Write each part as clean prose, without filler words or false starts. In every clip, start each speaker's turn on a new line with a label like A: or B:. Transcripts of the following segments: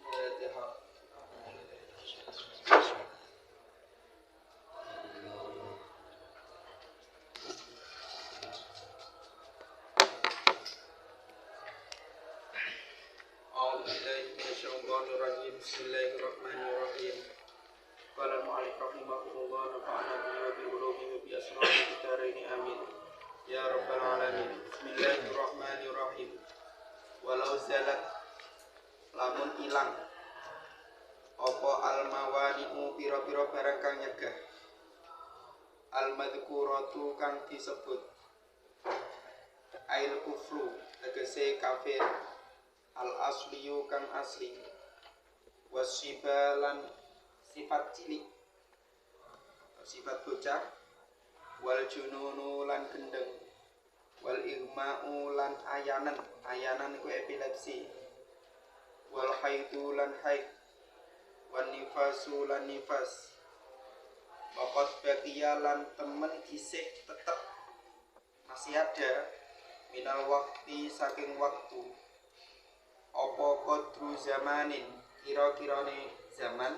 A: Fatihah. A'udzubillahi Bismillahirrahmanirrahim. Qala al-mu'allif rahimahullah nafa'ana bihi wa bi ulumihi wa bi asrafi fid amin. Ya rabbal alamin. Bismillahirrahmanirrahim. Walau zalat lamun ilang apa al-mawani'u pira-pira barang kang nyegah al-madhkuratu kang disebut ail kufru tegese kafir al-asliyu kang asli wasibalan sifat cilik sifat bocah wal jununu lan gendeng wal igma'u lan ayanan iku epilepsi wal haidu lan haid wan nifasu lan nifas waqad baqiya lan temen isih tetep masih ada minal waktu saking waktu apa qadru zamanin kira-kirane zaman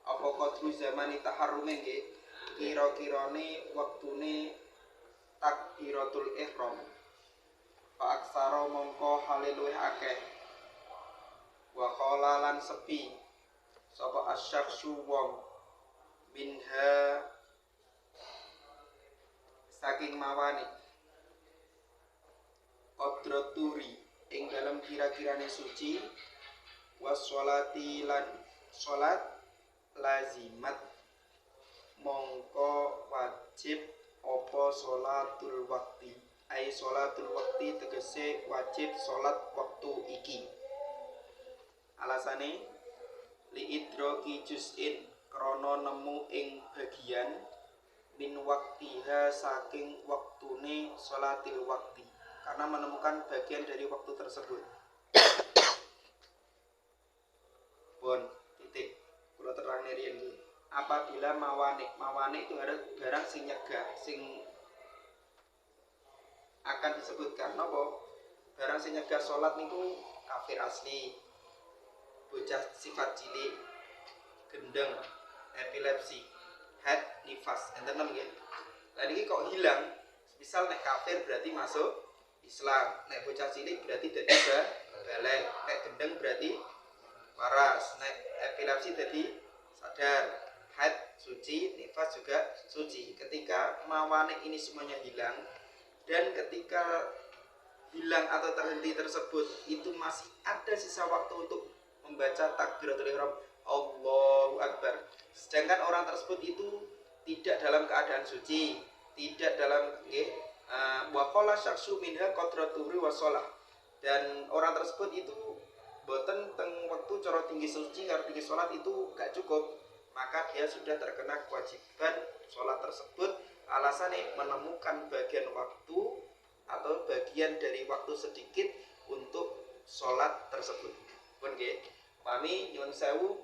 A: apa qadru zamani taharrume nggih kira-kirane waktune takbiratul ihram fa aksara mongko hale luwih akeh wa qala lan sepi sapa asyakhsu wong minha saking mawani qadraturi ing dalam kira-kirane suci washolati lan sholat lazimat mongko wajib apa sholatul wakti ai sholatul wakti tegese wajib sholat waktu iki alasane li idroki juz'in krana nemu ing bagian min waktiha saking waktune sholatil wakti karena menemukan bagian dari waktu tersebut. Bon, titik. Kula terang riyen iki. Apabila mawane itu ada barang sing nyegah, sing akan disebutkan napa? Barang sing nyegah salat niku kafir asli, bocah sifat cilik, gendeng, epilepsi, haid, nifas, enten nggih. Lah niki kok hilang? Misal nek kafir berarti masuk Islam, nek bocah cilik berarti dadi balik, nek gendeng berarti waras, nek epilepsi dadi sadar, haid suci, nifas juga suci. Ketika mawane ini semuanya hilang dan ketika hilang atau terhenti tersebut itu masih ada sisa waktu untuk membaca takbiratul ihram Allahu Akbar. Sedangkan orang tersebut itu tidak dalam keadaan suci, tidak dalam wa qala syaksu minha qadraturi wa shalah dan orang tersebut itu boten teng waktu cara tinggi suci karo tinggi salat itu gak cukup, maka dia sudah terkena kewajiban salat tersebut alasannya menemukan bagian waktu atau bagian dari waktu sedikit untuk salat tersebut. Pun nggih, pami nyuwun sewu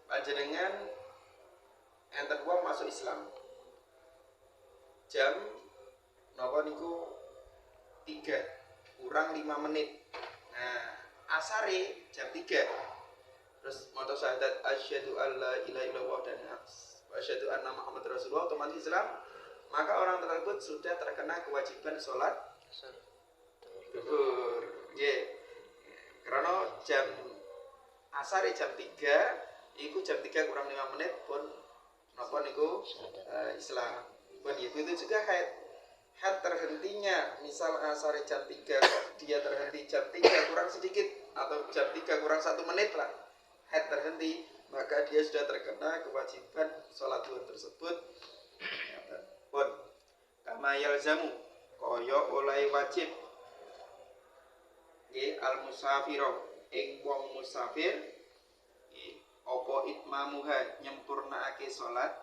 A: panjenengan enten wong masuk Islam jam napa niku 3 kurang 5 menit. Nah, asare jam 3. Terus maca syahadat asyhadu alla ilaha illallah dan asyhadu anna Muhammad Rasulullah otomatis Islam, maka orang tersebut sudah terkena kewajiban salat zuhur. Nggih. Karena jam asare jam 3 iku jam 3 kurang 5 menit pun napa niku Islam. Pun itu juga haid terhentinya misal asar jam 3 dia terhenti jam 3 kurang sedikit atau jam 3 kurang 1 menit lah haid terhenti, maka dia sudah terkena kewajiban sholat zuhur tersebut. Pun kama yalzamu kaya oleh wajib al musafiro ing wong musafir apa itmamuha nyempurnaake sholat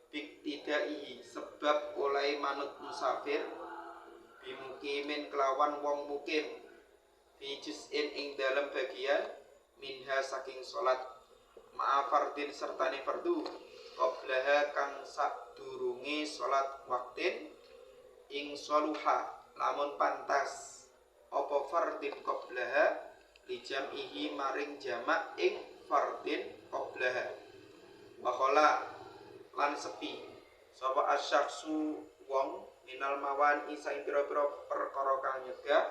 A: biktidai sebab oleh manut musafir bimukimin kelawan wong mukim bijuz'in ing dalam bagian minha saking salat ma'afardin sertane fardu qablaha kang sadurunge salat waktin ing soluha lamun pantas apa fardin qablaha lijam'ihi maring jamak ing fardin qablaha. Wakala lan sepi sapa asyaksu wong minal mawan isa pira-pira perkara kang nyegah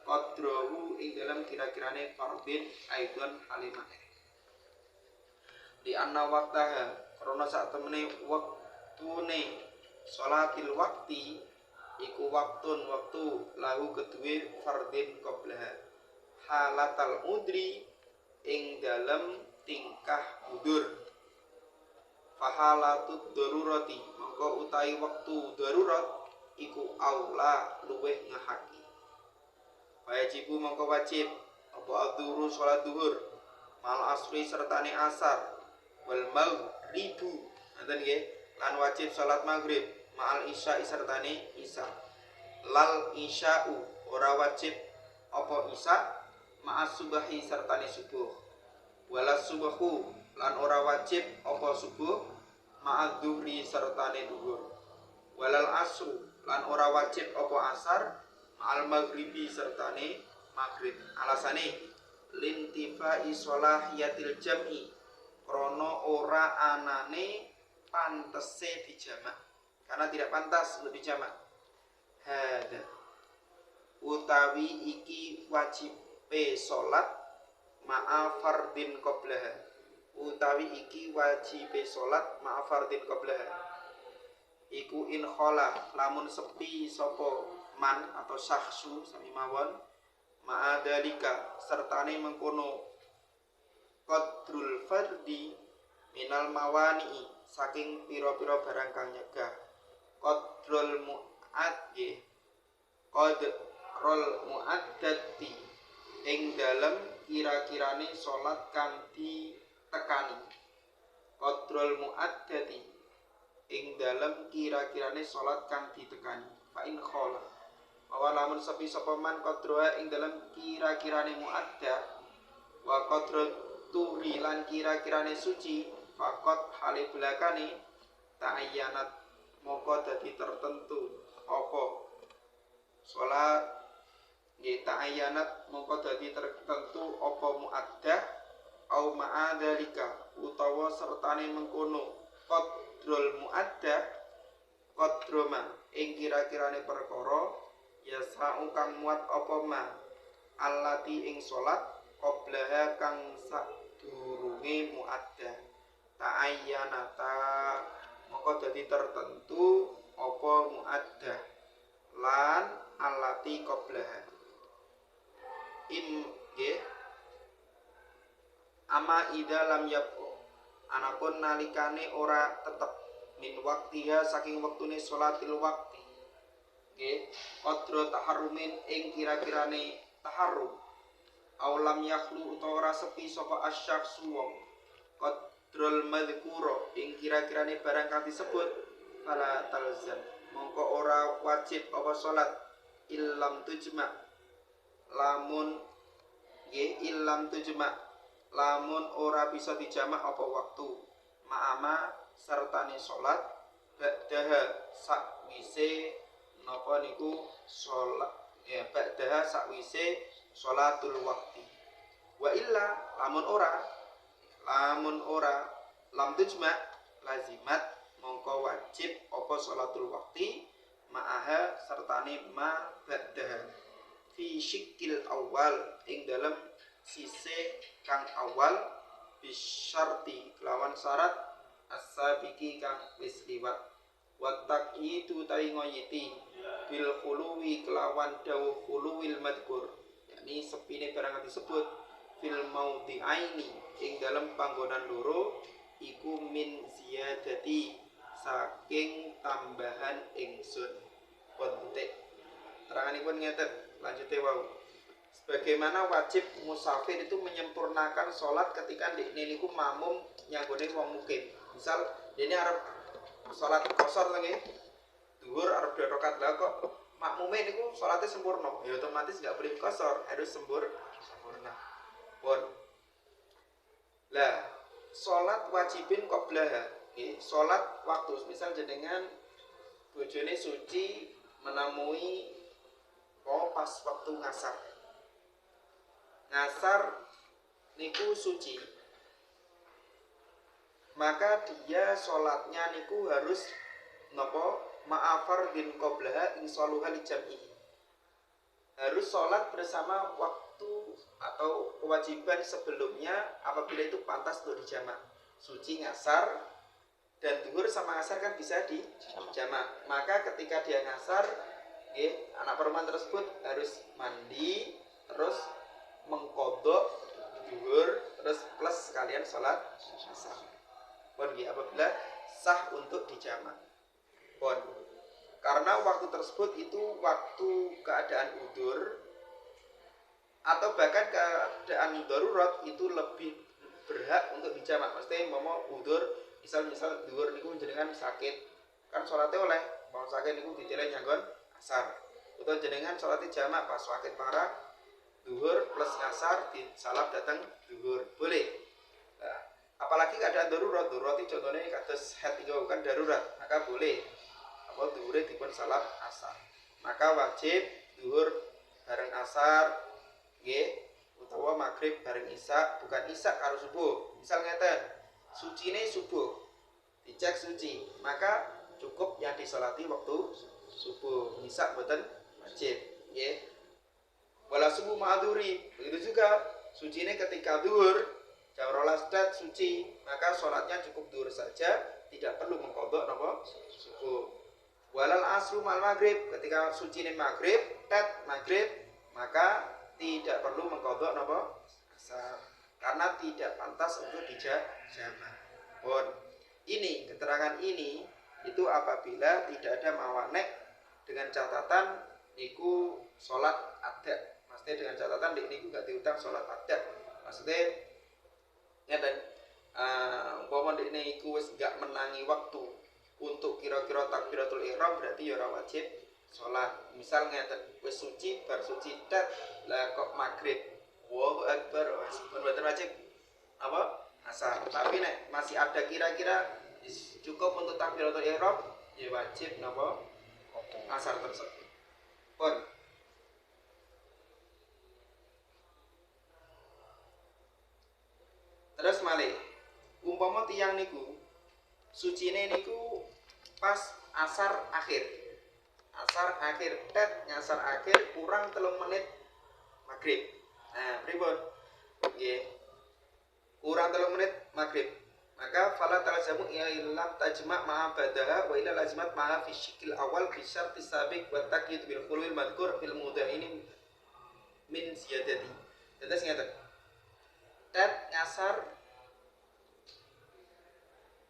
A: qadrahu ing dalam kira-kirane fardin aidon halimah di anna waqtaha krana sak temene wektune sholatil waqti iku waktun waktu lahu kedue fardin qablaha halatal udri ing dalem tingkah udur fahalatut darurati mongko utahi wektu darurat iku aula luweh ngahaki wajibu mongko wajib apa adzhuru salat zuhur mal asri sertane asar wal maghribu ngoten nggih lan wajib salat maghrib ma'al isya sertane isya lal isya'u ora wajib apa isya ma'as subahi sertane subuh walas subuhu lan ora wajib apa subuh ma'ad dhuhri sertane dhuhur walal asru lan ora wajib apa asar ma'al maghribi sertane maghrib alasane lintifai sholahiyatil jam'i krana ora anane pantese dijamak karena tidak pantas untuk dijamak hada utawi iki wajibe salat ma'a fardin qablaha utawi iki wajibe salat ma'a fardin qablaha iku in khala lamun sepi sapa man atau syakhsu sami mawon ma'a dalika sertane mengkono qadrul fardi minal mawani saking pira-pira barang kang nyegah qadrul mu'addi qadrul mu'addati ing dalem kira-kirane salat kang ditekani qadrul mu'addati ing dalem kira-kirane salat kang ditekani fa in khala wa lamun sepi sapa man qadroha ing dalem kira-kirane muaddah wa qadrut turi lan kira-kirane suci fakot hale belakane ta'ayyanat moko dadi tertentu apa salat nggih ta'ayyanat moko dadi tertentu apa muaddah au ma'adzalika utawa sertane mengkono qadrul muaddah qadroma ing kira-kirane perkara yasa'u kang muat apa ma allati ing salat qablaha kang sadurunge muaddah ta'ayyanata moko dadi tertentu apa muaddah lan allati qablaha im nggih ama ida lam yabqa anapun nalikane ora tetep min waktiha saking wektune sholatil waqti nggih qadra taharrumin ing kira-kirane taharrum aulam yakhlu utawa ora sepi sapa asyakhsu wong qadrul madhkura ing kira-kirane barang kang disebut fala talzam mongko ora wajib apa salat illam tujma lamun nggih illam tujma lamun ora bisa dijamak apa waktu ma'ama sertane salat ba'daha sakwise napa niku salat ya ba'daha sakwise sholatul waqti wa illa lamun ora lam tujma lazimat mongko wajib apa sholatul waqti ma'aha sertane ma ba'daha fi syikil awal ing dalam sise kang awal bisyarti kelawan syarat as-sabiqi kang wis liwat wa taqitu tawi ngoyiti bil khuluwi kelawan dawuh khuluwil madkur yakni sepine barang disebut fil maudhi'aini ing dalam panggonan loro iku min ziyadati saking tambahan ingsun kontek teranganipun ngeten lanjute wau sebagaimana wajib musafir itu menyempurnakan sholat ketika niku makmum nyanggone wong mukim misal ini arep sholat qashar nggih dhuwur arep 2 rakaat lah kok makmume niku sholatnya sempurna ya otomatis nggak boleh qashar harus sempurna pun lah sholat wajibin qablaha nggih sholat waktu misal jenengan bojone suci menemui pas waktu ngasar ngasar niku suci, maka dia sholatnya niku harus nopo ma'afar bin qoblaha insoluha li jam'i, harus sholat bersama waktu atau kewajiban sebelumnya apabila itu pantas untuk dijamak. Suci ngasar dan duhur sama ngasar kan bisa dijamak. Maka ketika dia ngasar, anak perempuan tersebut harus mandi, terus mengkodok duhur, terus plus sekalian sholat asar. Pon apabila sah untuk dijamak. Pon. Karena waktu tersebut itu waktu keadaan udur atau bahkan keadaan darurat itu lebih berhak untuk dijamak. Maksudnya mau udur, misal duhur niku jenengan sakit, kan sholatnya oleh mau sakit niku ditilai nyanggon asar. Atau jenengan sholatnya jamak pas sakit parah, duhur plus asar disalap datang duhur boleh. Nah, apalagi keadaan darurat itu contohnya kados head itu kan darurat, maka boleh apa duhure dipun salap asar. Maka wajib duhur bareng asar nggih, utawa maghrib bareng isya, bukan isya karo subuh. Misal ngeten, sucine subuh, dicek suci, maka cukup yang disolati waktu subuh. Isya boten wajib nggih. Wala subuh ma'dzuri, begitu juga sucine ketika duhur jam 12 dat suci, maka sholatnya cukup duhur saja, tidak perlu mengkodok napa subuh. Walal asru mal maghrib, ketika sucine maghrib dat maghrib, maka tidak perlu mengkodok napa asar, karena tidak pantas untuk dijamak. Pun ini keterangan ini itu apabila tidak ada mawanek, dengan catatan niku sholat adat. Maksudnya dengan catatan niku gak diutang sholat adat. Maksudnya ngeten, umpama dekne iku wis gak menangi waktu untuk kira-kira takbiratul ihram, berarti ya ora wajib sholat. Misal ngeten, wis suci bar suci tet lah kok maghrib, Allahu akbar, mboten wajib apa asar. Tapi nek masih ada kira-kira cukup untuk takbiratul ihram, ya wajib napa asar tersebut. Pun terus malih umpama tiyang niku sucine niku pas asar akhir tet nyasar akhir kurang 3 menit maghrib. Nah pripun nggih, kurang 3 menit maghrib, maka fala talzamu illa tajma' ma'a badaha wa illa lazimat ma'a fi syikil awal bi syarti sabiq wa taqyid bil khulwil madhkur fil mudhaini min ziyadati. Terus ngeten, tet ngasar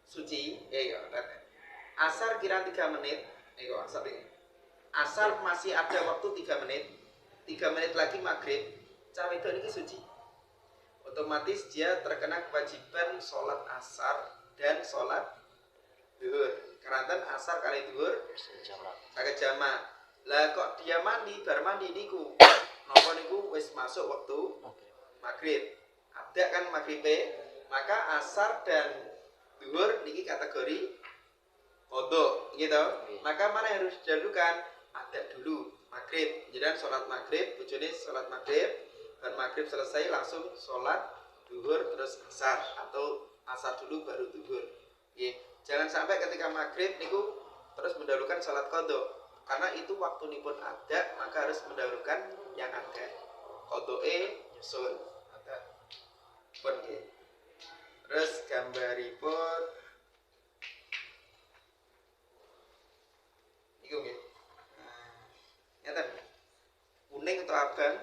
A: suci, asar kira 3 menit, asar masih ada waktu 3 menit, 3 menit lagi maghrib, cawe itu ini suci. Otomatis dia terkena kewajiban sholat asar dan sholat duhur. Karena asar kali duhur saged jamak. Lah kok dia bar mandi niku, napa niku wis masuk waktu maghrib. Ada kan maghribe, maka asar dan duhur niki kategori qodho gitu. Maka mana yang harus didahulukan? Ada dulu maghrib. Jadi sholat maghrib, bojone sholat maghrib, dan maghrib selesai langsung sholat duhur terus asar, atau asar dulu baru duhur. Jangan sampai ketika maghrib niku terus mendahulukan sholat qodho, karena itu waktu nipun ada, maka harus mendahulukan yang ada. Qodhoe nyusul ada. Pun terus gambaripun iku nggih. Ngeten. Kuning atau abang,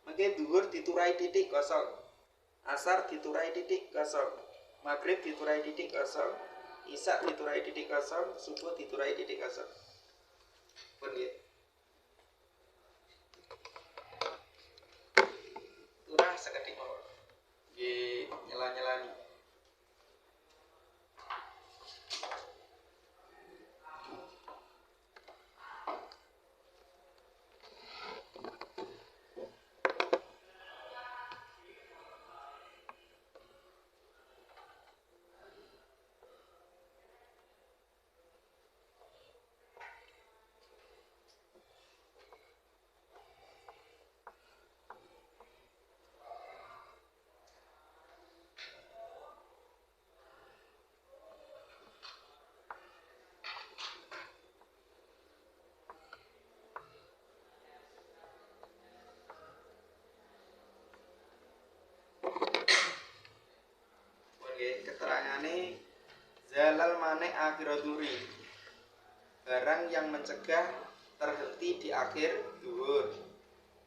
A: mangke dhuwur diturai titik kosong. Asar diturai titik kosong. Maghrib diturai titik kosong. Isya diturai titik kosong, subuh diturai titik kosong. Pun nggih. Turah sekedhik mawon. Nggih, nyela-nyelani. Zalal mane akhir duri. Barang yang mencegah terhenti di akhir duhur.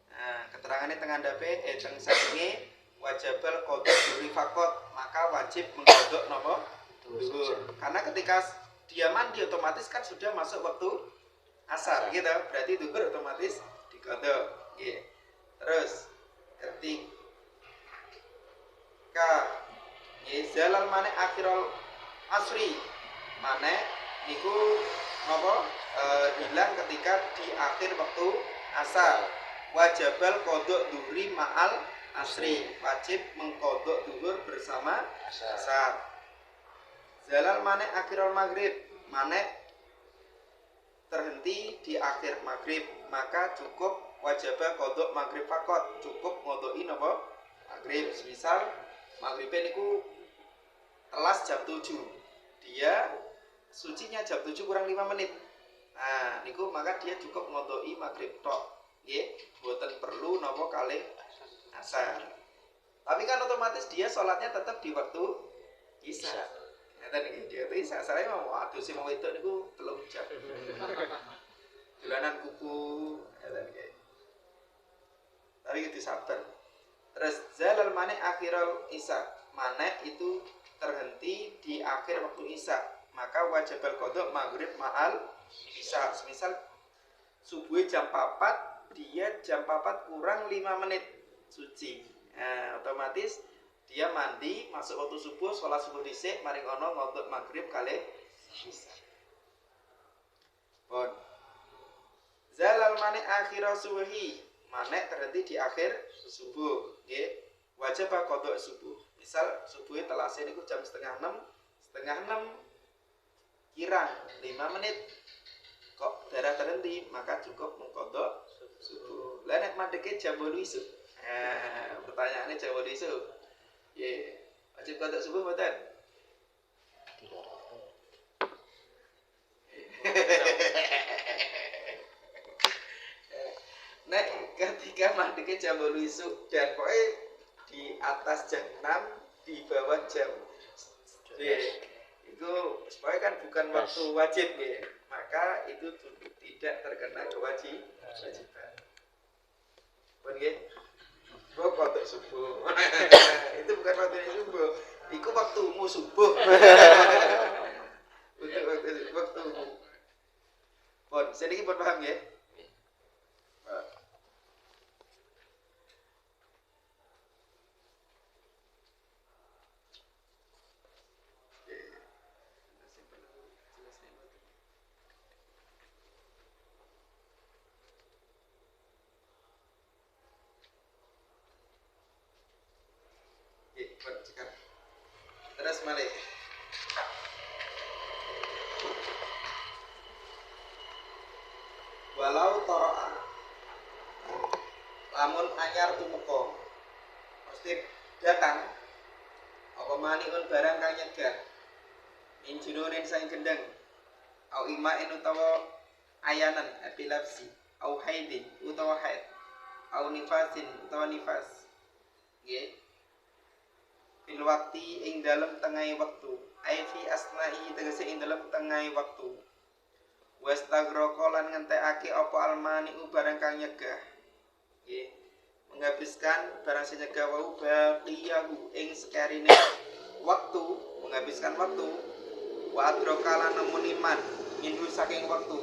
A: Nah, keterangannya tengah dape teng sampinge wajibal qodok duri fakot, maka wajib mengkodok nopo duhur. Karena ketika dia mandi otomatis kan sudah masuk waktu asar gitu, berarti duhur otomatis dikodok. Yeah. Terus ketika zalal mane akhirul asri mane niku napa hilang ketika di akhir waktu asar. Wajibal qodok duhri ma'al asri, wajib mengkodok duhur bersama asar. Zalal mane akhirul maghrib mane terhenti di akhir maghrib, maka cukup wajibah kodok maghrib fakot, cukup ngodoki napa maghrib. Misal maghribnya niku telas jam 7, dia sucinya jam 7 kurang 5 menit. Nah niku maka dia cukup ngodoki maghrib tok, nggih, mboten perlu napa kalih asar. Tapi kan otomatis dia sholatnya tetap di waktu isya. Ngeten iki, dia itu isya saya mau adus mau wedok niku 3 jam. Dolanan kuku, ngeten iki. Tapi itu sabar. Terus zalal mane akhirul isya, mane itu terhenti di akhir waktu isya, maka wajibal qodok maghrib ma'al isya. Misal subuh jam 4, dia jam 4 kurang 5 menit suci. Nah, otomatis dia mandi masuk waktu subuh, sholat subuh dhisik, mari ngono ngodok maghrib kalih isya. Pun zalal mane akhir subuhi, mane terhenti di akhir subuh, nggih. Wajib qodok subuh. Misal subuhnya telase niku jam setengah 6 kirang 5 menit kok darah terhenti, maka cukup mengkodok subuh. Lah nek mandeke jam 8 isuk. Pertanyaannya jam 8 isuk. Wajib kodok subuh mboten? Nek ketika mandeke jam 8 isuk dan pokoknya di atas jam 6, di bawah jam itu supaya kan bukan waktu wajib ya, maka itu tidak terkena kewajiban. Pun nggih. Kodok subuh. Itu bukan waktu subuh, itu waktumu subuh. Untuk waktumu. Pun sedikit pun paham ya? Terus malih. Walau toroa lamun anyar tumeka mesti datang apa maniun barang kang nyegah min jununin sang gendeng au imain utawa ayanan epilepsi au haidin utawa haid au nifasin utawa nifas nggih bil wakti ing dalem tengahe wektu ai fi asna'i tegese ing dalem tengahe wektu wastagroko lan ngentekake apa almani barang kang nyegah nggih menghabiskan barang sing nyegah wau baqiyahu ing sekarine waktu, menghabiskan waktu wa adroka lan nemuni man minhu saking waktu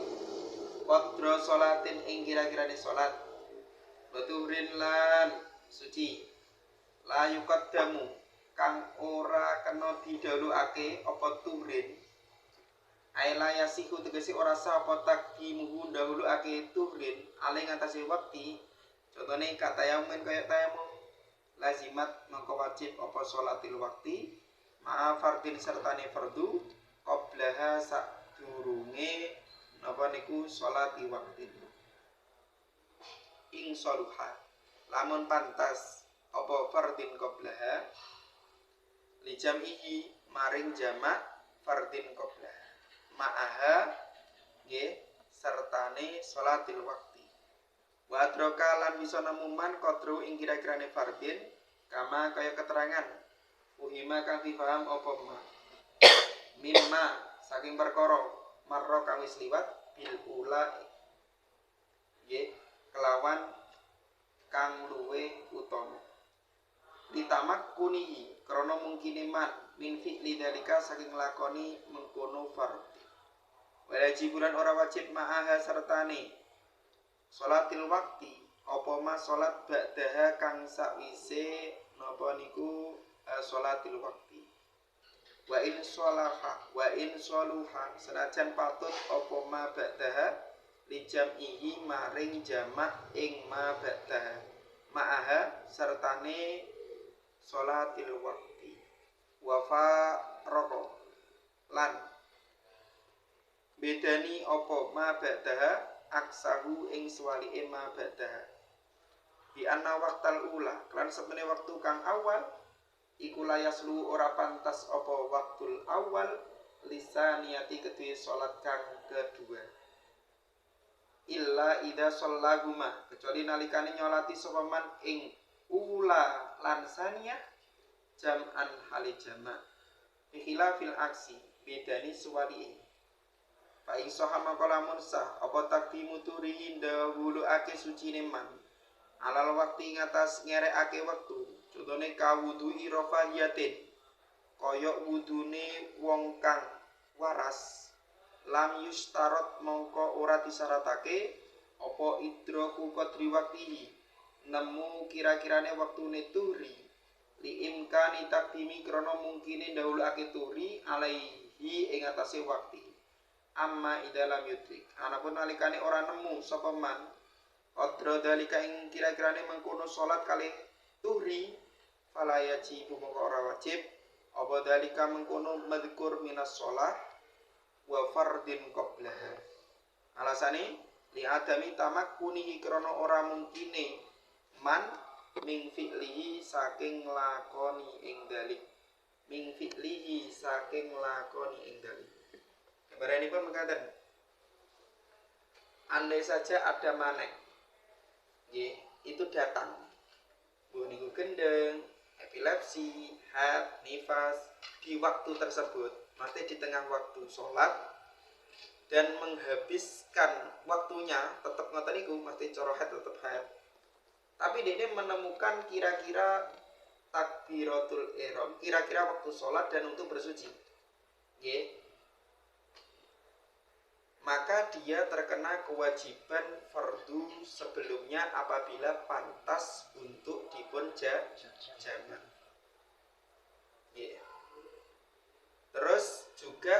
A: qadra salatin ing kira-kirane salat baturin lan suci la yuqaddamu kang ora kena didhawuhake apa tuhrin aila yasihu tegese ora sah apa takdimuhu dahuluake tuhrin ale ngatasi waktu. Contone katayamun kaya tayamum lazimat mangko wajib apa sholatil waktu ma'a fardin sertane fardu qablaha sadurunge napa niku sholati waktu ing saluha lamun pantas apa fardin qablaha lijam ihi maring jamak fardin qablah ma'aha nggih sertane sholatil waqti wa adraka lan bisa nemuman qadru ing kira-kirane fardin kama kaya keterangan uhima kang difaham apa ma mimma saking perkara marra kang wis liwat bil ula nggih kelawan kang luwe utama ditamak kunihi krana mungkine man min fi'li dalika saking lakoni mengkono fardhu wajib ora wajib ma'aha sertane salatil waqti apa ma salat ba'daha kang sakwise napa niku salatil waqti wa in sholaha senajan patut apa ma ba'daha li jam'ihi maring jamak ing ma ba'daha ma'aha sertane salatil waqti wa farqa lan bedani apa ma ba'daha aksahu ing swalike ma ba'daha bi anna waqtal ula kan sepene waktu kang awal iku layaslu ora pantas apa waktul awal lisaniyati kedue salat kang kedua illa idza shallahuma kecuali nalikane nyolati sapa man ing ula lan saniyah jam'an hale jamak bikhilafil aksi bedani swali fa in sahama kalamun sah apa takdimu turihi dahulu ake sucine man alal waktu ngatas ngerekake waktu contone kawudui rofahiyatin kaya wudune wong kang waras lam yustarot mongko ora disyaratake apa idraku qadri waktihi nemu kira-kirane waktune turi li imkani takdimi krana mungkine ndahulake turi alaihi ing atase waktu amma idalam yudrik anapun nalikane ora nemu sapa man qadra dalika ing kira-kirane mengkono salat kali tuhri fala yajibu mongko ora wajib apa dalika mengkono madzkur minas shalah wa fardin qablaha alasane li adami tamakkunihi krana ora mungkine man ming fi'lihi saking lakoni ing dalik ming fi'lihi saking lakoni ing dalik gambaranipun mengatakan andai saja ada manek itu datang niku gendeng, epilepsi, haid, nifas di waktu tersebut, maksudnya di tengah waktu sholat dan menghabiskan waktunya tetap ngoten niku, maksudnya cara haid tetap haid. Tapi dia menemukan kira-kira takbiratul ihram, kira-kira waktu sholat dan untuk bersuci. Maka dia terkena kewajiban fardu sebelumnya apabila pantas untuk dipun jamak. Terus juga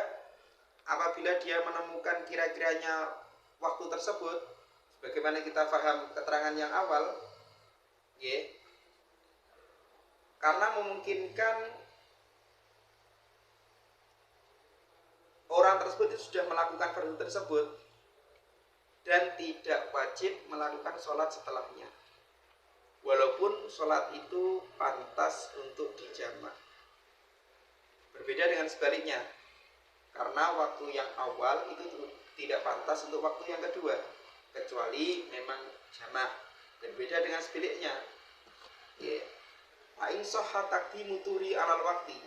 A: apabila dia menemukan kira-kiranya waktu tersebut, sebagaimana kita paham keterangan yang awal, karena memungkinkan orang tersebut itu sudah melakukan fardu tersebut dan tidak wajib melakukan sholat setelahnya walaupun sholat itu pantas untuk dijamak. Berbeda dengan sebaliknya, karena waktu yang awal itu tidak pantas untuk waktu yang kedua kecuali memang jamak. Berbeda dengan sebaliknya, fa in sahha taqdimu turi alal waqti,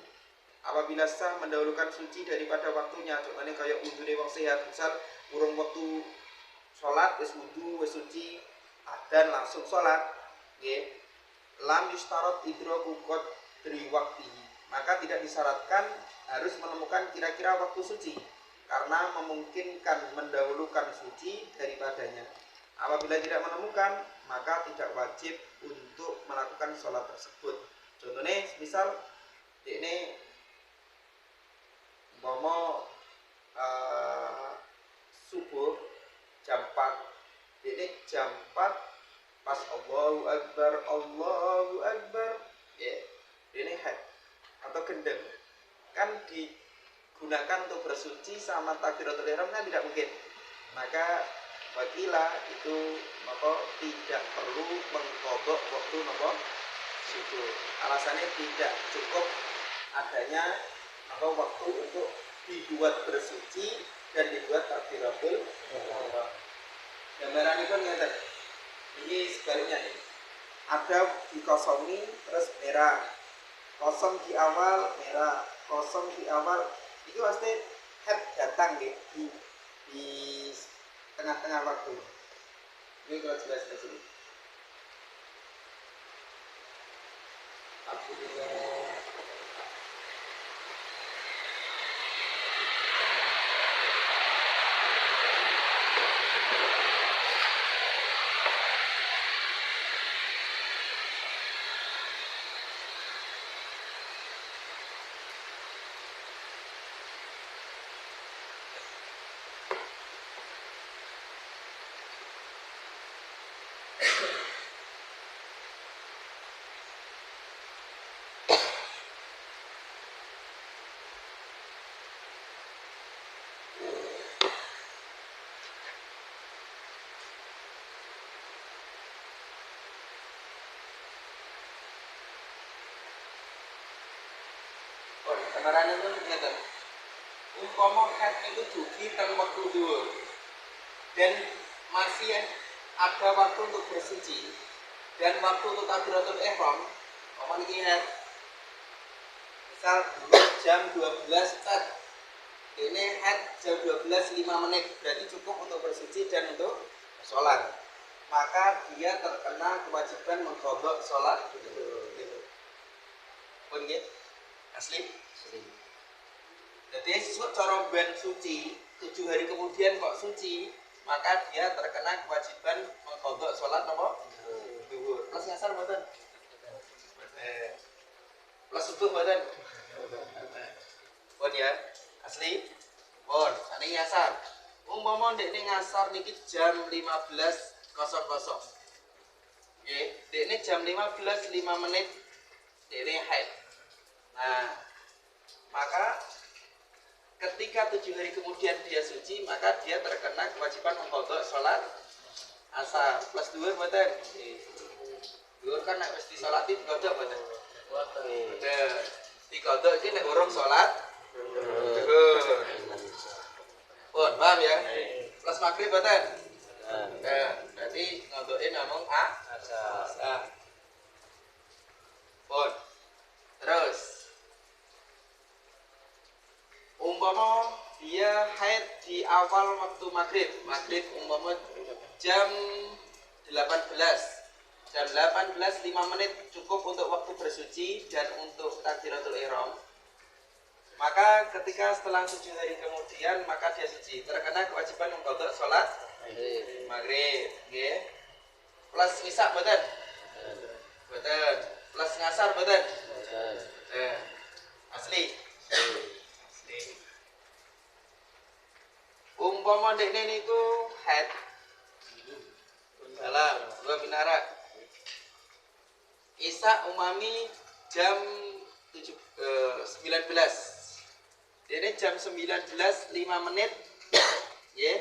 A: apabila sah mendahulukan suci daripada waktunya. Contohnya kayak wudhu wong sehat, misal urung waktu sholat wis wudhu wis suci dan langsung sholat, lam yustarot idraku qadri waqtihi, maka tidak disyaratkan harus menemukan kira-kira waktu suci karena memungkinkan mendahulukan suci daripadanya. Apabila tidak menemukan, maka tidak wajib untuk melakukan sholat tersebut. Contohnya misal ini subuh jam 4, ini jam 4 pas Allahu Akbar, ini haid atau gendeng kan digunakan untuk bersuci sama takbiratul ihram kan tidak mungkin. Maka wakila itu maka tidak perlu mengqadha waktu subuh. Alasannya tidak cukup adanya waktu untuk dibuat bersuci dan dibuat takbiratul ihram. Gambaran itu ngeten. Ini sebaliknya nih. Ada dikosongi terus merah. Kosong di awal merah, kosong di awal itu pasti head datang di tengah-tengah waktu. Ini kalau jelas di sini. Gambarannya itu ngeten. Umpama head itu dugi teng waktu dhuwur dan masih ada waktu untuk bersuci dan waktu untuk takbiratul ihram, umpama iki head misal jam 12 start. Ini head jam 12 5 menit, berarti cukup untuk bersuci dan untuk sholat. Maka dia terkena kewajiban mengqadha sholat gitu. Pun nggih? Asli? Jadi cara ben suci 7 hari kemudian kok suci, maka dia terkena kewajiban mengqadha sholat napa? Zuhur. Plus ngasar mboten? Plus subuh mboten? Pun ya, asli? Pun, ane ngasar. Umpama ndekne ngasar niki jam 15.00. Nggih, ndekne jam 15 5 menit ndekne haid. Nah, maka ketika 7 hari kemudian dia suci, maka dia terkena kewajiban mengqadha sholat asar. Plus dhuwur mboten? Dhuwur kan nek wis disolati diqadha mboten? Mboten. Diqadha iki nek urung sholat dhuwur. Pun paham ya? Plus maghrib mboten? Berarti ngodhoke namung asar. Pun. Terus umpama dia haid di awal waktu maghrib umpama jam 18 5 menit cukup untuk waktu bersuci dan untuk takbiratul ihram. Maka ketika setelah 7 hari kemudian maka dia suci, terkena kewajiban mengqadha sholat maghrib, nggih. Plus isya mboten? Mboten. Plus ngasar mboten? Asli. Umpama ndekne niku haid. Salam, dua binara. Isya umami jam 19. Dene jam 19 5 menit. Nggih.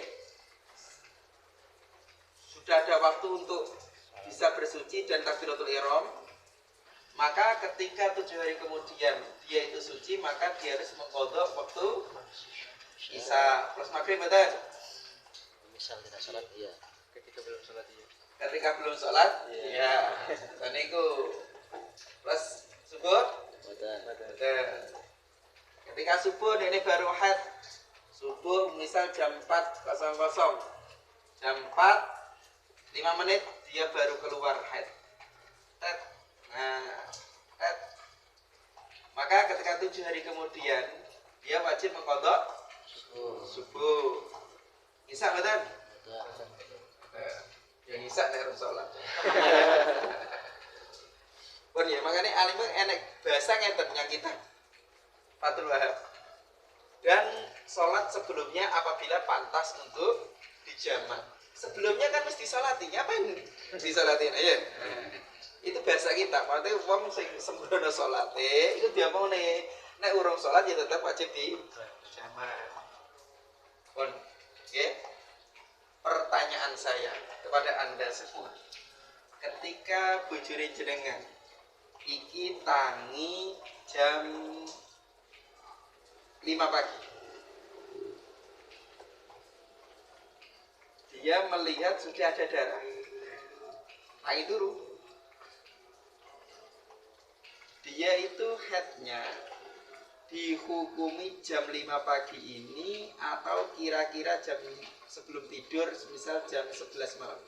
A: Sudah ada waktu untuk bisa bersuci dan takbiratul ihram. Maka ketika 7 hari kemudian dia itu suci, maka dia harus mengqadha waktu isya plus maghrib betul?
B: Misal tidak sholat, iya.
A: Ketika belum sholat, iya. Ketika belum sholat, iya. Dan itu plus subuh, betul. Ketika subuh ini baru haid. Subuh misal jam 4.00, jam 4 5 menit dia baru keluar haid. Nah, maka ketika 7 hari kemudian dia wajib mengqadha subuh. Isya betul? Yang isya nek harus sholat. Pun ya, makanya alim enek bahasa ngeten yang kita Fathul Wahab. Dan sholat sebelumnya apabila pantas untuk dijamak. Sebelumnya kan mesti sholati, ngapain disolatin? Ayo. Itu bahasa kita, maksudnya wong sing sembrono salate itu diomongne nek urung salat ya tetap wajib di jamak. Pun nggih. Pertanyaan saya kepada Anda semua. Ketika bojone jenengan iki tangi jam 5 pagi. Dia melihat sudah ada darah. Tangi dulu. Dia itu headnya dihukumi jam 5 pagi ini atau kira-kira jam sebelum tidur, misal jam 11 malam?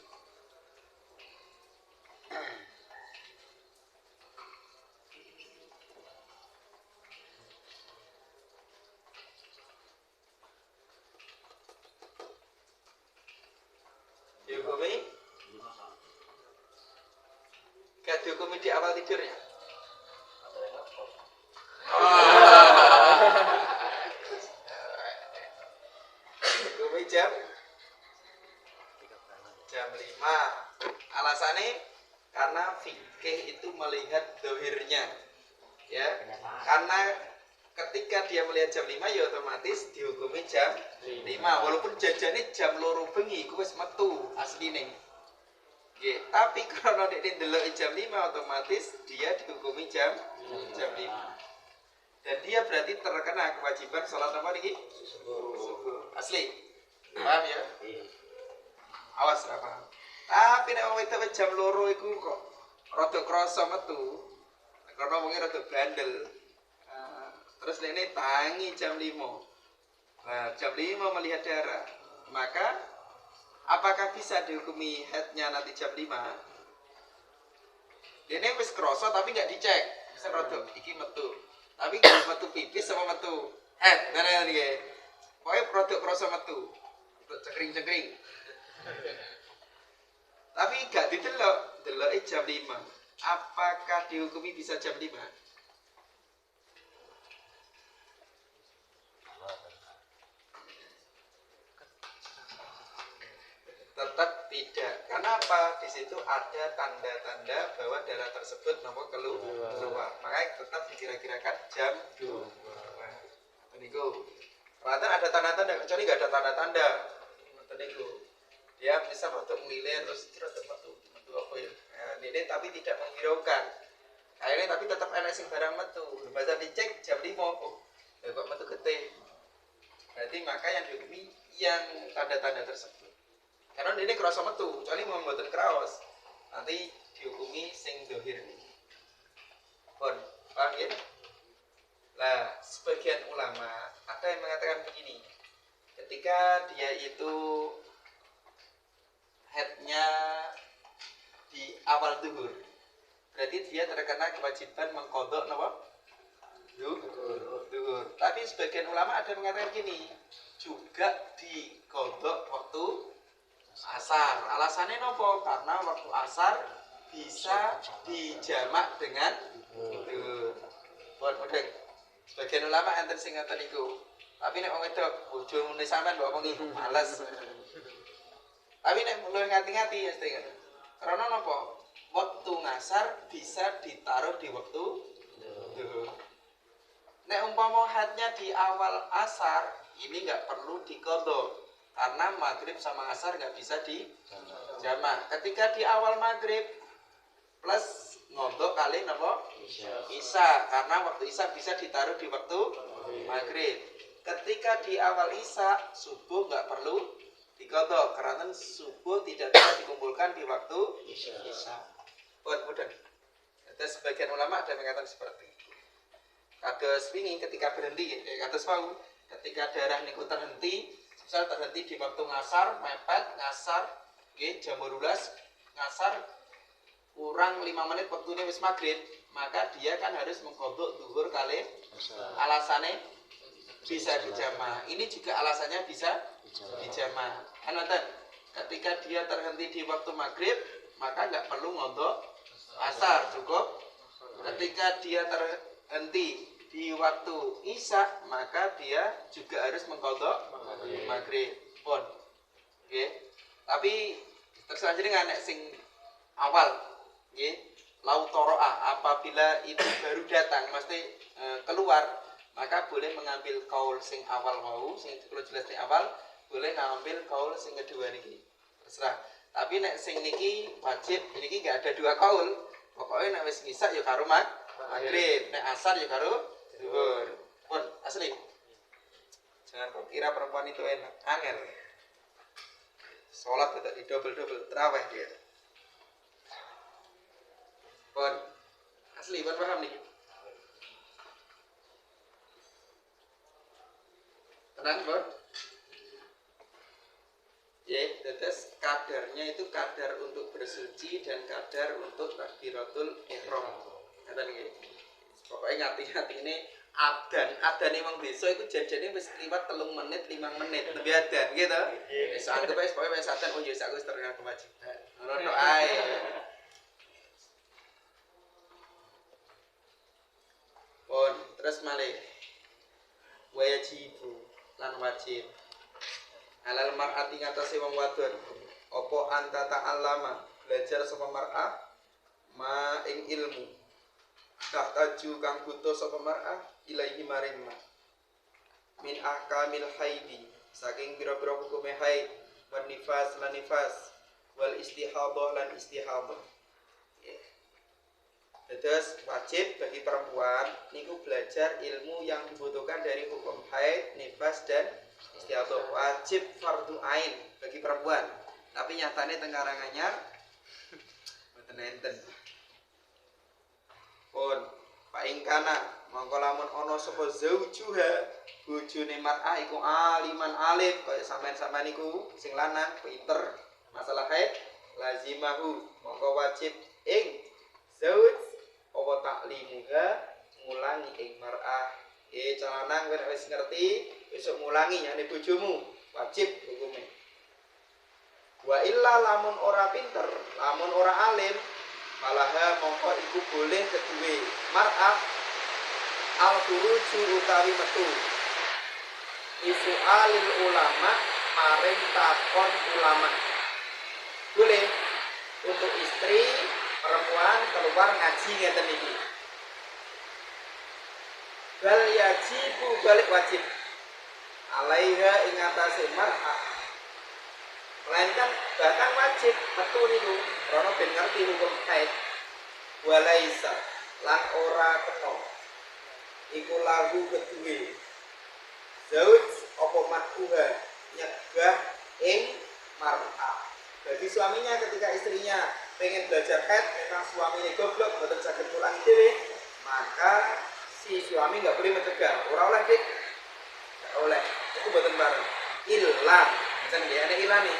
A: Dihukumi? Gak dihukumi di awal tidurnya? Dihukumi jam 5. Alasannya karena fikih itu melihat dohirnya, ya. Karena ketika dia melihat jam 5 ya otomatis dihukumi jam 5. Walaupun jajannya jam loro bengi iku wis metu asline. Nggih, tapi karena dia ndelok jam 5 otomatis dia dihukumi jam 5. Dan dia berarti terkena kewajiban sholat apa niki? Subuh. Asli. Paham ya? Awas ra paham. Tapi nek wong wedok jam loro iku kok rada krasa metu. Karena wonge rada bandel. Terus nenek tangi jam 5. Nah, jam 5 melihat darah. Maka apakah bisa dihukumi headnya nanti jam 5? Nenek wis krasa tapi nggak dicek. Bisa rada iki metu. Tapi kalau metu pipis sama metu head, nah iki. Pokoke rada krasa metu. Cekring-cekring. Tapi gak didelok, deloke jam 5. Apakah dihukumi bisa jam 5? Tetap tidak. Kenapa? Di situ ada tanda-tanda bahwa darah tersebut nomor keluar. Makanya tetap dikira-kirakan jam 2. Niku. Ternyata ada tanda-tanda, kecuali nggak ada tanda-tanda. Niku. Dia bisa untuk mengilir terus metu apa ya? Nah, ini tapi tidak menghiraukan. Akhirnya tapi tetap enak sing barang metu. Bahasa dicek jam 5. Oh, ya kok metu gede. Berarti maka yang dihukumi yang tanda-tanda tersebut. Karena ini kerasa metu, kecuali mau mboten kraos. Nanti dihukumi sing dohir. Pun, paham ya? Lah, sebagian ulama ada yang mengatakan begini. Ketika dia itu headnya di awal duhur, berarti dia terkena kewajiban mengkodok apa? Duhur. Tapi sebagian ulama ada yang mengatakan gini, juga dikodok waktu asar. Alasannya nopo? Karena waktu asar bisa dijamak dengan duhur. Udah. Sebagian ulama enten sing ngoten niku. Tapi nek wong wedok bojo muni sampean mbok omongi males. Tapi nek mulai ngati-ngati ya setengah. Karena nopo? Waktu ngasar bisa ditaruh di waktu duhur. Nek umpama hadnya di awal asar, ini nggak perlu dikodok. Karena maghrib sama asar nggak bisa dijamak. Ketika di awal maghrib plus ngodok kali nopo? Isya. Karena waktu isya bisa ditaruh di waktu maghrib. Ketika di awal isya, subuh nggak perlu dikodok. Karena subuh tidak bisa dikumpulkan di waktu isya. Mudah. Ada sebagian ulama ada mengatakan seperti itu. Kados wingi ketika berhenti, kados mau ketika darah niku terhenti, misal terhenti di waktu ngasar, mepet ngasar, nggih jam 12 ngasar kurang 5 menit waktunya wis maghrib, maka dia kan harus mengkodok duhur kali alasannya bisa dijamak. Ini juga alasannya bisa dijamak. Kan ketika dia terhenti di waktu maghrib, maka nggak perlu ngodok asar, cukup. Ketika dia terhenti di waktu isya, maka dia juga harus mengkodok maghrib pun. Oke. Tapi terserah jenengan nek sing awal lau toro'ah, apabila itu baru datang mesti keluar, maka boleh mengambil kaul sing awal mau, sing kalau jelas di awal, boleh ngambil kaul sing kedua niki. Terserah. Tapi nek sing niki wajib, niki enggak ada dua kaul. Pokoknya nek wis ngisak ya karo maghrib, nek asar ya karo zuhur. Pun asli. Jangan kok kira perempuan itu enak, angel. Sholat tidak di double terawih dia. Pun asli, pun paham nih. Terang, Bos. Ya, terus kadarnya itu kadar untuk bersuci dan kadar untuk takbiratul ihram. Ngaten nggih. Pokoke ngati-ngati ini adan emang desa iku jajane wis liwat 3 menit, 5 menit lebih adan gitu. Wis anggap wis pokoke wis adan oh ya sak wis terkenal kewajiban. Ngono ae. Pun terus malih wajibu lan wajib alal mar'ati ngatasi wong wadon apa anta ta'allama belajar sapa mar'ah ma ing ilmu tahtaju kang butuh sapa mar'ah ilaihi maring ma min ahkamil haidi saking pira-pira hukume haid wan nifas lan nifas wal istihadhah lan istihadhah. Terus wajib bagi perempuan niku belajar ilmu yang dibutuhkan dari hukum haid, nifas dan istihadhah. Wajib fardu ain bagi perempuan. Tapi nyatane teng Karanganyar mboten enten. Pun paingkana mongko lamun ana sapa zaujuha bojone mar'ah iku aliman alim kaya sampean-sampean niku sing lanang pinter masalah haid lazimahu mongko wajib ing zauj apa taklimuha ngulangi ing mar'ah. Calanang nek wis ngerti besok ngulangi nyane bojomu wajib hukume. Wa illa lamun ora pinter, lamun ora alim, malaha mongko iku boleh kedue mar'ah al-khuruju utawi metu. Isu alil ulama maring takon ulama. Boleh untuk istri perempuan keluar ngaji ngeten iki. Bal yajibu balik wajib. Alaiha ing atase mar'ah. Melainkan bahkan wajib metu niku krana ben ngerti hukum haid. Walaisa lan ora kena iku lagu kedue. Zauj apa matkuha nyegah ing mar'ah. Bagi suaminya ketika istrinya pengen belajar haid, memang suaminya goblok, betul sakit pulang dewe, maka si suami nggak boleh mencegah. Ora oleh dik, nggak oleh. Itu betul bareng. Illa, macam dia ada ilah nih.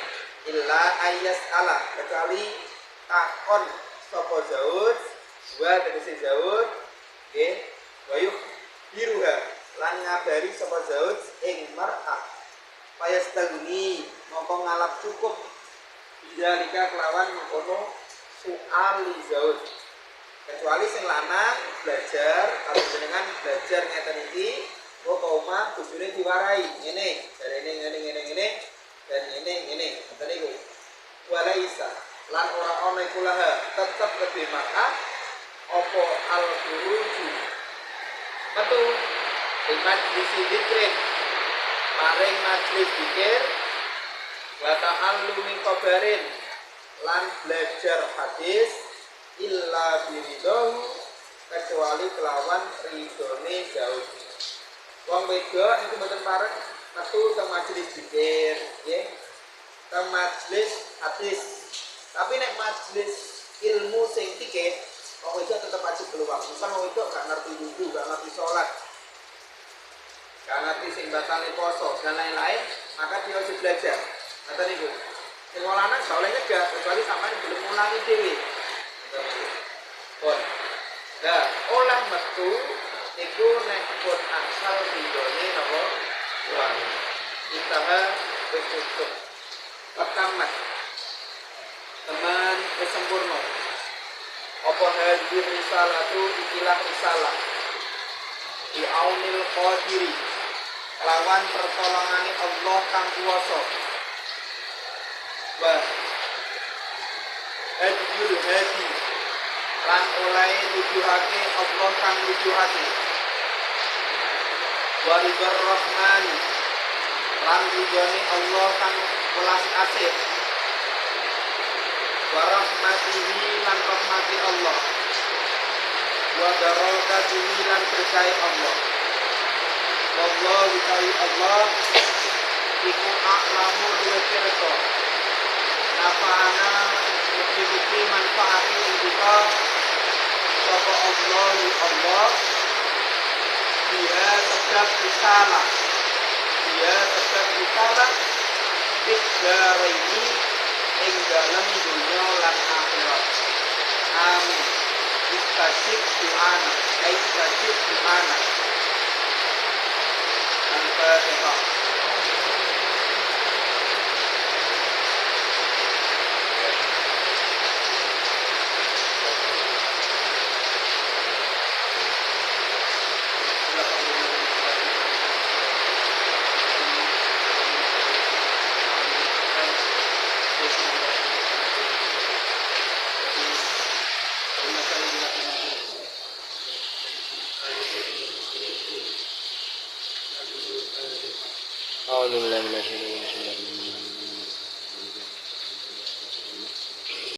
A: Illa ayas ala kecuali takon sopo zauj, dua tegese zauj, oke, wayuk biruha lan ngabari sopo zauj ing mar'ah. Payas taguni mongko ngalap cukup. Jalika kelawan mengkono soal zauj. Kecuali sing lanang belajar, kalau jenengan belajar ngeten iki, kok omah bojone diwarai, ngene, jarene ngene dan ngene. Ngoten niku. Walaisa lan ora ana iku laha tetep lebih mar'ah apa al-khuruju. Metu iman disi dikrin maring majlis zikir wa ta'allumi qabarin lan belajar hadis illa biridahu kecuali kelawan ridone zauj. Wong wedok niku mboten pareng metu teng majelis zikir, nggih. Teng majelis hadis. Tapi nek majelis ilmu sing fikih, wong wedok tetep wajib keluar. Misal wong wedok gak ngerti wudu, gak ngerti salat, gak ngerti sing batale poso dan lain-lain, maka dia harus belajar. Kata niku. Sing lanang gak oleh nyegah kecuali sampean belum ngulangi dhewe. Pun. Nah, olah metu iku nek pun asal ridone napa? Suami. Itaha bersyukur. Pertama, teman kesempurna. Apa hadhihi risalatu ikilah risalah. Di aunil qadiri. Lawan pertolongane Allah kang kuwasa. Wa hadhil hadi lan oleh nujuhake Allah kang nujuhake wa ridar rahmani lan ridhone Allah kang welas asih wa rahmatihi lan rahmati Allah wa barakatuhi lan berkahi Allah wallahu ta'ala Allah iku a'lamu luwih pirsa nafa'ana mugi-mugi manfaati ing kita sapa Allah biha sebab risalah dia sebab utama tiga ini ing dalam dunia lan akhirat. Amin. Istajib doana, istajib doana. Al-Fatihah.
B: أعوذ بالله من الشيطان الرجيم.